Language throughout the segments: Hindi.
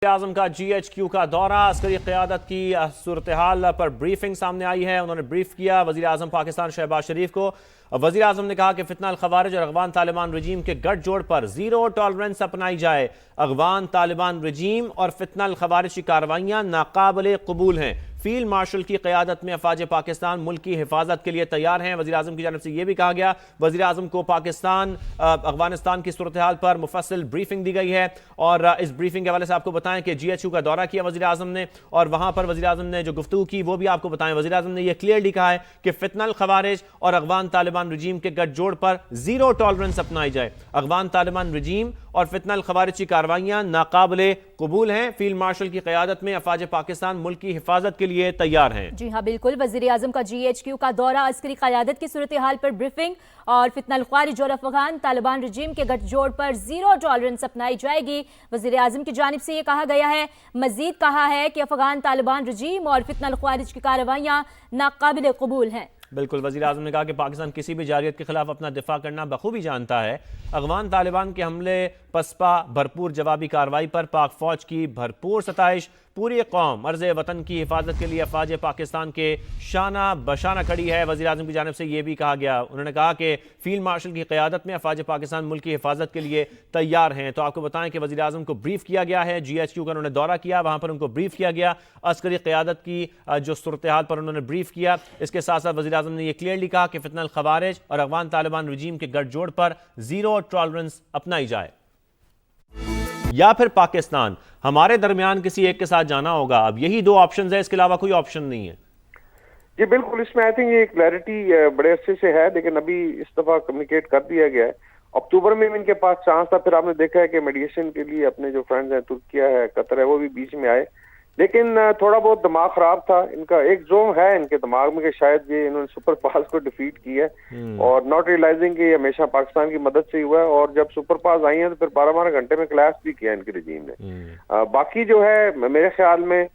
आजम का GHQ का दौरा, अस्करी क़यादत की सूरत हाल पर ब्रीफिंग सामने आई है। उन्होंने ब्रीफ किया वज़ीर आज़म पाकिस्तान शहबाज शरीफ को। वज़ीर आज़म ने कहा कि फितना खवारिज और अगवान तालिबान रजीम के गठजोड़ पर ज़ीरो टॉलरेंस अपनाई जाए। अगवान तालिबान रजीम और फितना खवारिज की कार्रवाइयाँ नाकाबिले कबूल हैं। फील्ड मार्शल की क़यादत में अफवाज पाकिस्तान मुल्क की हिफाजत के लिए तैयार हैं। वज़ीर आज़म की जानिब से यह भी कहा गया, वज़ीर आज़म को पाकिस्तान अफगानिस्तान की सूरत हाल पर मुफस्सिल ब्रीफिंग दी गई है। और इस ब्रीफिंग के हवाले से आपको बताएं कि GHQ का दौरा किया वज़ीर आज़म ने, और वहां पर वज़ीर आज़म ने जो गुफ्तगू की वो भी आपको बताएं। वज़ीर आज़म ने यह क्लियरली कहा है कि फितना खवारिज और अगवान तालिबान रजीम के गठजोड़ पर ज़ीरो टॉलरेंस अपनाई जाए। अगवान तालिबान रजीम और फितना खवारिज की कार्रवाइयाँ नाकाबिले कबूल हैं। फील्ड मार्शल की क़यादत में अफवाज पाकिस्तान मुल्क की हिफाजत के लिए तैयार हैं। जी हाँ, बिल्कुल। वज़ीर आज़म का GHQ का दौरा, अस्करी क़यादत की सूरत हाल पर ब्रीफिंग और फितना ख्वारिज और अफगान तालिबान रजीम के गठजोड़ पर ज़ीरो टॉलरेंस अपनाई जाएगी। वज़ीर आज़म की जानिब से ये कहा गया है। मज़ीद कहा है कि अफगान तालिबान रजीम और फितना ख्वारिज की कार्रवाइयाँ नाकाबिल कबूल हैं। बिल्कुल, वज़ीर आज़म ने कहा कि पाकिस्तान किसी भी जारियत के खिलाफ अपना दिफा करना बखूबी जानता है। अगवान तालिबान के हमले पसपा भरपूर जवाबी कार्रवाई पर पाक फौज की भरपूर सताइश। पूरी कौम अर्ज़ वतन की हिफाजत के लिए अफवाज पाकिस्तान के शाना बशाना खड़ी है। वज़ीर आज़म की जानिब से यह भी कहा गया, उन्होंने कहा कि फील्ड मार्शल की क़यादत में अफवाज पाकिस्तान मुल्क की हिफाजत के लिए तैयार हैं। तो आपको बताएं कि वज़ीर आज़म को ब्रीफ किया गया है। GHQ का उन्होंने दौरा किया, वहाँ पर उनको ब्रीफ किया गया। अस्करी क़यादत की जो सूरत हाल पर उन्होंने ब्रीफ किया। इसके साथ साथ वज़ीर आज़म ने यह क्लियरली कहा कि फितना खवारिज और अगवान तालिबान रजीम के गठजोड़ पर ज़ीरो टॉलरेंस अपनाई जाए। या फिर पाकिस्तान, हमारे दरमियान किसी एक के साथ जाना होगा। अब यही दो ऑप्शंस है, इसके अलावा कोई ऑप्शन नहीं है। जी बिल्कुल, इसमें आई थिंक ये क्लैरिटी बड़े अच्छे से है, लेकिन अभी इस दफा कम्युनिकेट कर दिया गया है। अक्टूबर में इनके पास चांस था, फिर आपने देखा है कि मेडिएशन के लिए अपने जो फ्रेंड्स हैं, तुर्किया है, कतर है, वो भी बीच में आए, लेकिन थोड़ा बहुत दिमाग खराब था इनका। एक जोम है इनके दिमाग में कि शायद ये इन्होंने सुपर पास को डिफीट किया है और नॉट रियलाइजिंग कि ये हमेशा पाकिस्तान की मदद से ही हुआ है। और जब सुपर पास आई हैं तो फिर 12-12 घंटे में क्लैश भी किया इनके रजीम ने। बाकी जो है मेरे ख्याल में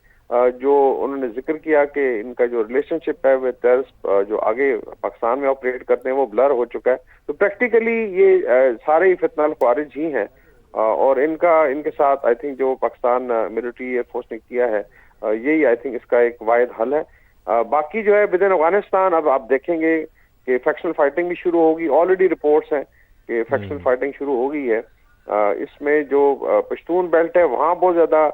जो उन्होंने जिक्र किया कि इनका जो रिलेशनशिप है विद टेररिस्ट जो आगे पाकिस्तान में ऑपरेट करते हैं वो ब्लर हो चुका है। तो प्रैक्टिकली ये सारे ही फितना ख्वारिज ही हैं और इनके साथ आई थिंक जो पाकिस्तान मिलिट्री एयरफोर्स ने किया है यही आई थिंक इसका एक वाहिद हल है। बाकी जो है विद इन अफगानिस्तान अब आप देखेंगे कि फैक्शनल फाइटिंग भी शुरू होगी। ऑलरेडी रिपोर्ट्स हैं कि फैक्शनल फाइटिंग शुरू हो गई है। इसमें जो पश्तून बेल्ट है वहाँ बहुत ज्यादा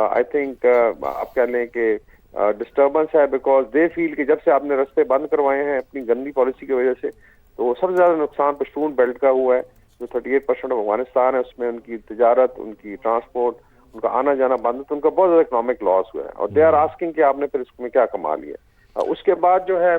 आई थिंक आप कह लें कि डिस्टर्बेंस है, बिकॉज दे फील कि जब से आपने रास्ते बंद करवाए हैं अपनी गंदी पॉलिसी की वजह से, तो सबसे ज्यादा नुकसान पश्तून बेल्ट का हुआ है। जो 38% ऑफ अफगानिस्तान है उसमें उनकी तिजारत, उनकी ट्रांसपोर्ट, उनका आना जाना बंद है, तो उनका बहुत ज्यादा इकोनॉमिक लॉस हुआ है और दे आर आस्किंग कि आपने फिर इसमें क्या कमा लिया। उसके बाद जो है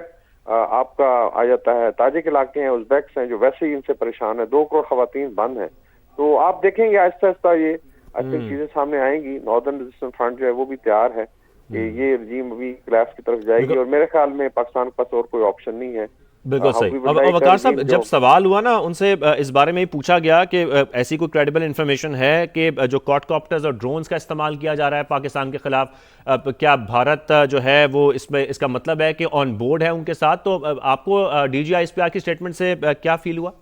आपका आ जाता है ताजिक इलाके हैं, उज़्बेक्स हैं जो वैसे ही इनसे परेशान है। 2 करोड़ खवातीन बंद हैं। तो आप देखेंगे आहिस्ता आहिस्ता ये आई थिंक चीजें सामने आएंगी। नॉर्दर्न रेजिस्टेंस फ्रंट जो है वो भी तैयार है कि ये रजीम अभी क्लैश की तरफ जाएगी और मेरे ख्याल में पाकिस्तान के पास और कोई ऑप्शन नहीं है। बिल्कुल सही। अब वकार साहब, जब सवाल हुआ ना उनसे इस बारे में ही पूछा गया कि ऐसी कोई क्रेडिबल इंफॉर्मेशन है कि जो क्वाडकॉप्टर्स और ड्रोन्स का इस्तेमाल किया जा रहा है पाकिस्तान के खिलाफ, क्या भारत जो है वो इसमें इसका मतलब है कि ऑन बोर्ड है उनके साथ? तो आपको DGISPR की स्टेटमेंट से क्या फील हुआ?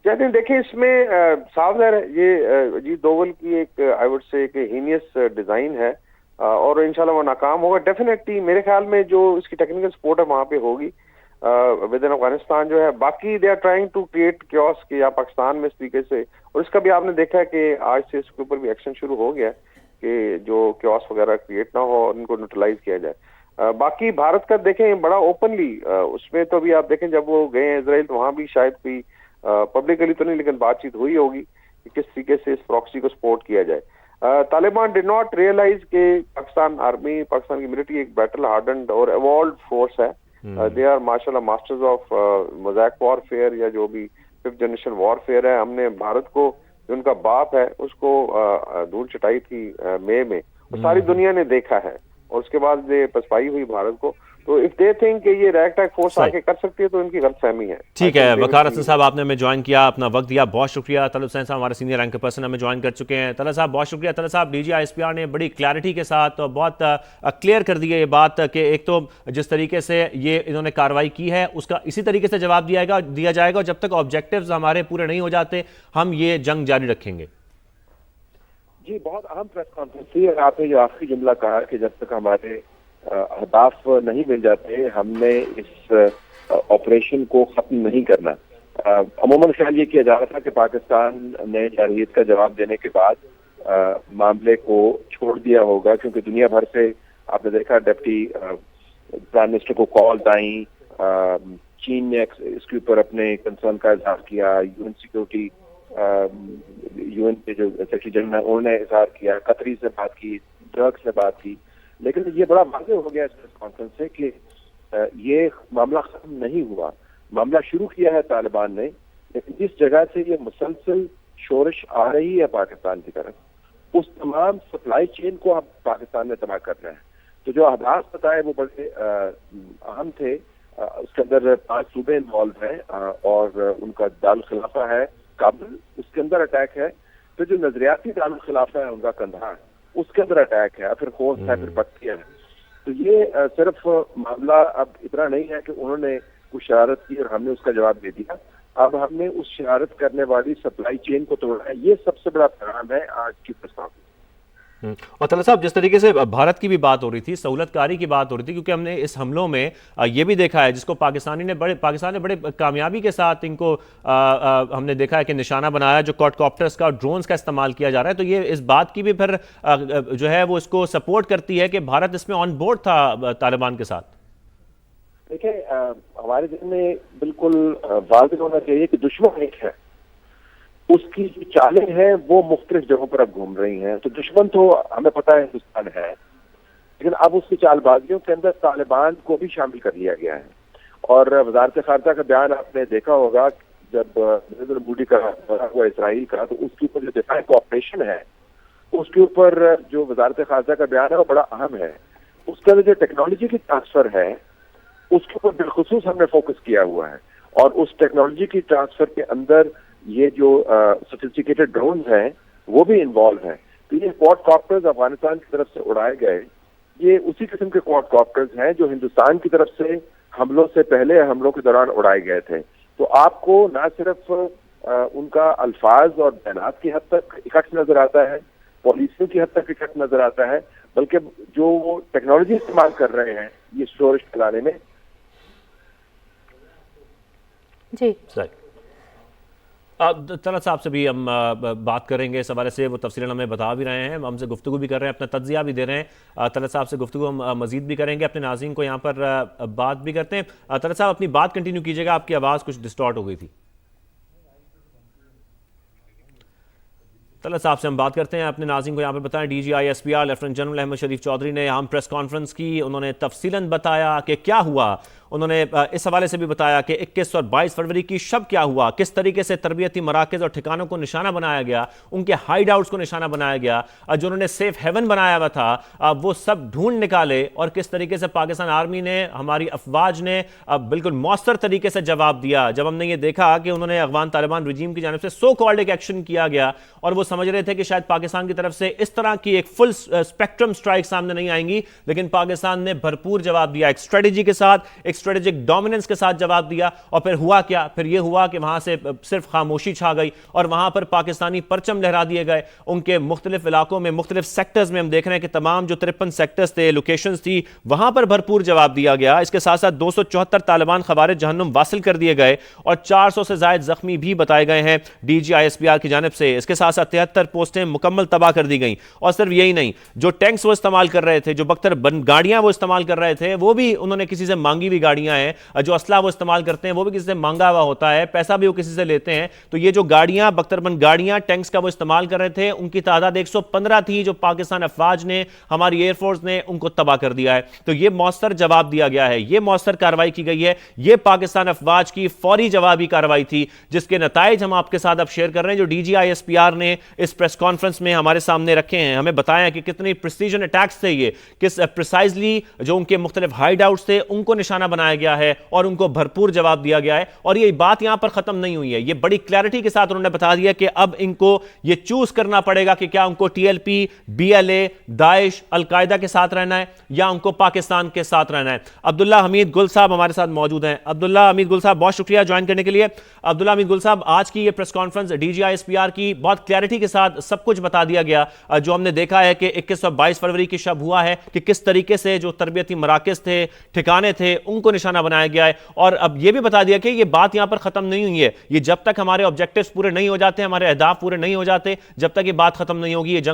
देखिए इसमें साफ है ये अजीत डोवल की एक आई वुड से एक हीनियस डिजाइन है और इंशाल्लाह वो नाकाम होगा डेफिनेटली। मेरे ख्याल में जो इसकी टेक्निकल सपोर्ट है वहाँ पे होगी विद इन अफगानिस्तान जो है। बाकी they are trying to create chaos कि या पाकिस्तान में इस तरीके से, और इसका भी आपने देखा है कि आज से इसके ऊपर भी एक्शन शुरू हो गया है कि जो क्योस वगैरह क्रिएट ना हो और इनको न्यूट्रलाइज किया जाए। बाकी भारत का देखें बड़ा ओपनली उसमें तो अभी आप देखें जब वो गए हैं इसराइल तो वहाँ भी शायद कोई पब्लिकली तो नहीं लेकिन बातचीत हुई होगी कि किस तरीके से इस प्रॉक्सी को सपोर्ट किया जाए। तालिबान डिड नॉट रियलाइज कि पाकिस्तान आर्मी, पाकिस्तान की मिलिट्री एक बैटल हार्डन्ड और एवॉल्व्ड फोर्स है। दे आर माशाल्लाह मास्टर्स ऑफ मोज़ैक वॉरफेयर या जो भी 5th जनरेशन वॉरफेयर है। हमने भारत को जो उनका बाप है उसको धूल चटाई थी मई में, वो सारी दुनिया ने देखा है और उसके बाद ये पसपाई हुई भारत को। तो इफ दे थिंक कि ये रैगटैग फोर्स आके कर सकती है तो इनकी गलतफहमी है। ठीक है, वकार हसन साहब आपने हमें ज्वाइन किया, अपना वक्त दिया, बहुत शुक्रिया। तलब हुसैन साहब हमारे सीनियर एंकर पर्सन हमें ज्वाइन कर चुके हैं। तलब साहब बहुत शुक्रिया। तलब साहब, DGISPR ने बड़ी क्लैरिटी के साथ और बहुत क्लियर कर दिया ये बात कि एक तो जिस तरीके से ये इन्होंने कार्रवाई की है उसका इसी तरीके से जवाब दिया जाएगा और जब तक ऑब्जेक्टिव्स हमारे पूरे नहीं हो जाते हम ये जंग जारी रखेंगे। जी, बहुत अहम प्रेस कॉन्फ्रेंस थी और आपने जो आखिरी जुमला कहा कि जब तक हमारे अहदाफ नहीं मिल जाते हमने इस ऑपरेशन को खत्म नहीं करना। अमूमन ख्याल ये किया जा रहा था कि पाकिस्तान ने जारहियत का जवाब देने के बाद मामले को छोड़ दिया होगा, क्योंकि दुनिया भर से आपने देखा डिप्टी प्राइम मिनिस्टर को कॉल्स आई, चीन ने इसके ऊपर अपने कंसर्न का इजहार किया, यूएन सिक्योरिटी यूएन के जो सेक्रेटरी जनरल है उन्होंने इजहार किया, कतरी से बात की, टर्क से बात की, लेकिन ये बड़ा वाज़ेह हो गया इस प्रेस कॉन्फ्रेंस से कि ये मामला खत्म नहीं हुआ। मामला शुरू किया है तालिबान ने, लेकिन जिस जगह से ये मुसलसल शोरश आ रही है पाकिस्तान की तरफ, उस तमाम सप्लाई चेन को अब पाकिस्तान ने तबाह करना है। तो जो अहदाफ बताए वो बड़े अहम थे। उसके अंदर 5 सूबे इन्वॉल्व हैं और उनका दारुल खिलाफा है काबुल, उसके अंदर अटैक है। फिर जो नजरियाती दारुल खिलाफा है उनका कंधार, उसके अंदर अटैक है, फिर खोस्त है, फिर पक्तिया है। तो ये सिर्फ मामला अब इतना नहीं है कि उन्होंने कुछ शरारत की और हमने उसका जवाब दे दिया। अब हमने उस शरारत करने वाली सप्लाई चेन को तोड़ा है। ये सबसे बड़ा पैगाम है आज की प्रस्ताव। और तलत साहब, जिस तरीके से भारत की भी बात हो रही थी, सहूलतकारी की बात हो रही थी, क्योंकि हमने इस हमलों में ये भी देखा है जिसको पाकिस्तान ने बड़े कामयाबी के साथ इनको हमने देखा है कि निशाना बनाया, जो क्वाडकॉप्टर्स का और ड्रोन्स का इस्तेमाल किया जा रहा है। तो ये इस बात की भी फिर जो है वो इसको सपोर्ट करती है कि भारत इसमें ऑन बोर्ड था तालिबान के साथ। देखिए, हमारे जहन में बिल्कुल वाज़ेह होना चाहिए कि दुश्मन एक है, उसकी जो चालें हैं वो मुख्तलिफ जगहों पर अब घूम रही हैं। तो दुश्मन तो हमें पता है हिंदुस्तान है, लेकिन अब उसकी चालबाजियों के अंदर तालिबान को भी शामिल कर लिया गया है। और वजारत खारजा का बयान आपने देखा होगा, जब नरेंद्र मोदी का दौरा हुआ इसराइल का, तो उसके ऊपर जो दिफाई कोऑपरेशन है उसके ऊपर जो वजारत खारजा का बयान है वो बड़ा अहम है। उसके अंदर जो टेक्नोलॉजी की ट्रांसफर है उसके ऊपर बिलखुसूस हमने फोकस किया हुआ है। और उस टेक्नोलॉजी की ट्रांसफर के अंदर ये जो सोफिस्टिकेटेड ड्रोन्स हैं वो भी इन्वॉल्व हैं। तो ये क्वाडकॉप्टर्स अफगानिस्तान की तरफ से उड़ाए गए, ये उसी किस्म के क्वाडकॉप्टर्स हैं जो हिंदुस्तान की तरफ से हमलों से पहले हमलों के दौरान उड़ाए गए थे। तो आपको ना सिर्फ उनका अल्फाज और बयानात की हद तक इकट्ठ नजर आता है, पॉलिसियों की हद तक इकट्ठ नजर आता है, बल्कि जो वो टेक्नोलॉजी इस्तेमाल कर रहे हैं ये शोरश फैलाने में। जी तलत साहब से भी हम बात करेंगे इस हवाले से, वो तफसीलन हमें बता भी रहे हैं, हमसे गुफ्तगू भी कर रहे हैं, अपना तज्जिया भी दे रहे हैं। तलत साहब से गुफ्तगू हम मजीद भी करेंगे, अपने नाज़रीन को यहाँ पर बात भी करते हैं। तलत साहब अपनी बात कंटिन्यू कीजिएगा, आपकी आवाज़ कुछ डिस्टॉर्ट हो गई थी। तलत साहब से हम बात करते हैं, अपने नाज़रीन को यहाँ पर बताएं। DGISPR लेफ्टिनेंट जनरल अहमद शरीफ चौधरी ने अहम प्रेस कॉन्फ्रेंस की, उन्होंने तफसीलन बताया कि क्या हुआ। उन्होंने इस हवाले से भी बताया कि 21 और 22 फरवरी की शब क्या हुआ, किस तरीके से तरबियती मराकज़ और ठिकानों को निशाना बनाया गया, उनके हाइड आउट्स को निशाना बनाया गया, जो उन्होंने सेफ हेवन बनाया हुआ था वो सब ढूंढ निकाले, और किस तरीके से पाकिस्तान आर्मी ने, हमारी अफवाज ने बिल्कुल मौसर तरीके से जवाब दिया। जब हमने ये देखा कि उन्होंने अफगान तालिबान रजीम की जानिब से सो कॉल्ड एक एक्शन किया गया और वो समझ रहे थे कि शायद पाकिस्तान की तरफ से इस तरह की एक फुल स्पेक्ट्रम स्ट्राइक सामने नहीं आएंगी, लेकिन पाकिस्तान ने भरपूर जवाब दिया, एक स्ट्रेटेजी के साथ, एक स्ट्रेटेजिक डोमिनेंस के साथ जवाब दिया। और फिर हुआ क्या? फिर यह हुआ कि वहां से सिर्फ खामोशी छा गई और वहां पर पाकिस्तानी परचम लहरा दिए गए। उनके मुख्तलिफ इलाकों में, मुख्तलिफ सेक्टर्स में हम देख रहे हैं कि तमाम जो 53 सेक्टर्स थे, लोकेशंस थी, वहां पर भरपूर जवाब दिया गया। इसके साथ साथ 274 तालिबान खवारिज जहन्नुम वासिल कर दिए गए और 400 से ज्यादा जख्मी भी बताए गए हैं DGISPR की जानिब से। इसके साथ साथ 73 पोस्टें मुकम्मल तबाह कर दी गई। और सिर्फ यही नहीं, जो टैंक्स वो इस्तेमाल कर रहे थे, जो बख्तर बंद गाड़ियां वो इस्तेमाल कर रहे थे, वो भी उन्होंने किसी से मांगी हुई गाड़ियां हैं। जो असला वो इस्तेमाल करते हैं वो भी किसी से मांगा हुआ होता है, पैसा भी वो किसी से लेते हैं। तो ये जो गाड़ियां, बख्तरबंद गाड़ियां, टैंक्स का वो इस्तेमाल कर रहे थे, उनकी तादाद 115 थी, जो पाकिस्तान अफवाज ने, हमारी एयरफोर्स ने उनको तबाह कर दिया है। तो ये मौसर जवाब दिया गया है, ये मौसर कार्रवाई की गई है। ये पाकिस्तान अफवाज की फौरी जवाबी कार्रवाई थी, जिसके नताइज हम आपके साथ अब शेयर कर रहे हैं, जो DGISPR ने इस प्रेस कॉन्फ्रेंस में हमारे सामने रखे हैं। हमें बताया कि कितने प्रिसीजन अटैक्स थे ये, किस प्रिसाइजली जो उनके मुख्तलिफ हाइड आउट्स थे उनको निशाना बनाया गया है और उनको भरपूर जवाब दिया गया है। और ये बात यहां पर खत्म नहीं हुई है, ये बड़ी क्लैरिटी के साथ उन्होंने बता दिया कि अब इनको ये चूज करना पड़ेगा कि क्या उनको टीएलपी, बीएलए, दाइश, अलकायदा के साथ रहना है या उनको पाकिस्तान के साथ रहना है। अब्दुल्ला हमीद गुल साहब हमारे साथ मौजूद हैं। अब्दुल्ला हमीद गुल साहब, बहुत शुक्रिया ज्वाइन करने के लिए। अब्दुल्ला हमीद गुल साहब, आज की ये प्रेस कॉन्फ्रेंस DGISPR की बहुत क्लैरिटी के साथ सब कुछ बता दिया गया। जो हमने देखा है कि 21 और 22 फरवरी की शब हुआ है कि किस तरीके से जो तरबियती मराकज़ थे, ठिकाने थे, उनको निशाना बनाया गया है। और अब यह भी बता दिया कि ये बात यहां पर खत्म नहीं हुई है। ये जब तक हमारे ऑब्जेक्टिव्स पूरे नहीं हो जाते, हमारे अहदाफ पूरे नहीं हो जाते, जब तक ये बात खत्म नहीं होगी, ये जंग